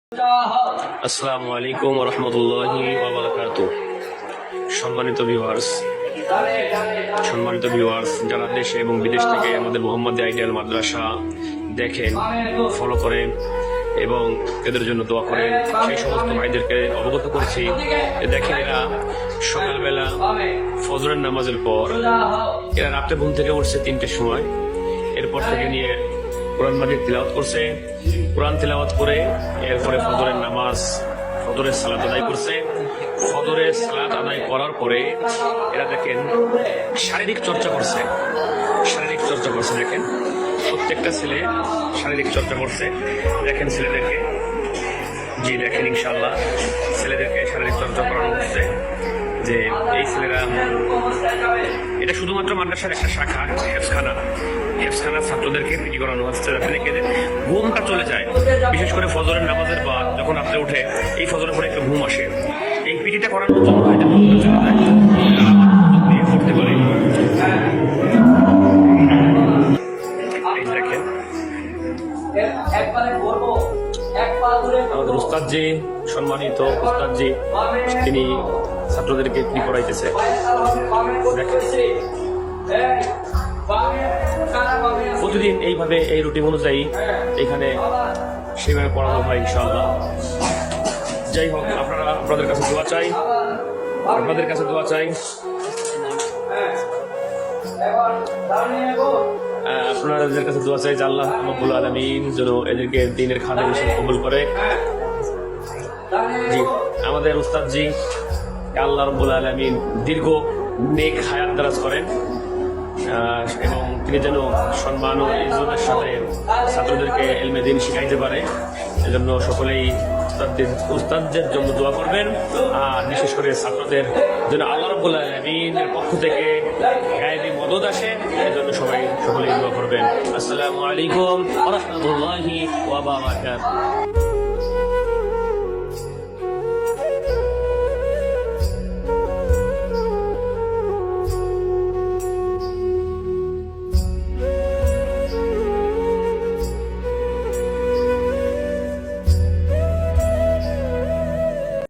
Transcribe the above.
আসসালামু আলাইকুম ওয়া রাহমাতুল্লাহি ওয়া বারাকাতুহু। সম্মানিত ভিউয়ার্স, যারা দেশে এবং বিদেশ থেকে আমাদের মোহাম্মদ আইডিয়াল মাদ্রাসা দেখেন, ফলো করেন এবং এদের জন্য দোয়া করেন, সেই সমস্ত ভাইদেরকে অবগত করছি। দেখেন, এরা সকালবেলা ফজরের নামাজের পর এরা রাত্রে ঘুম থেকে উঠছে 3টের সময়। এরপর থেকে নিয়ে কোরআন মাজিদ তিলাওয়াত করছে। কোরআন তিলাওয়াত করে এরপরে ফজরের নামাজ, ফজরের সালাত আদায় করছে। ফজরের সালাত আদায় করার পরে এরা দেখেন শারীরিক চর্চা করছে। দেখেন, প্রত্যেকটা ছেলে শারীরিক চর্চা করছে। দেখেন ছেলেদেরকে, দেখেন ইনশাআল্লাহ ছেলেদেরকে শারীরিক চর্চা করানো হচ্ছে। যে এই ছেলেরা, এটা শুধুমাত্র মাদ্রাসার একটা শাখা, হেফসখানার ছাত্রদেরকে পিটি করানো হচ্ছে যাতে দেখে ঘুমটা চলে যায়। বিশেষ করে ফজরের নামাজের পর যখন রাত্রে উঠে এই ফজরের পরে একটু ঘুম আসে, এই পিটিটা করানোর জন্য এটা ঘুমটা চলে যায়, পড়তে পারে। দেখেন আমাদের উস্তাদজি, সম্মানিত উস্তাদজি, তিনি ছাত্রদেরকে কি পড়াইতেছে। প্রতিদিন এইভাবে এই রুটিন অনুযায়ী এখানে সেভাবে পড়ানো হয় ইনশাআল্লাহ। যাই হোক, আপনাদের কাছে দোয়া চাই। আপনাদের কাছে দোয়া চাই যে আল্লাহ রাব্বুল আলামিন যেন এদেরকে দ্বীনের খাদেম হিসেবে কবুল করে। জি, আমাদের উস্তাদজি আল্লাহ রাব্বুল আলামিন দীর্ঘ নেক হায়াত দারাজ করেন এবং তিনি যেন সম্মান ও ইজ্জতের সাথে ছাত্রদেরকে ইলমে দ্বীন শিখাইতে পারে। এজন্য সকলেই উস্তাদদের জন্য দোয়া করবেন। আর বিশেষ করে ছাত্রদের যেন আল্লাহ রাব্বুল আলামিনের পক্ষ থেকে গায়েবী মদদ আসে, এজন্য সকলেই দোয়া করবেন। আসসালামু আলাইকুম ওয়া রাহমাতুল্লাহি ওয়া বারাকাতুহু।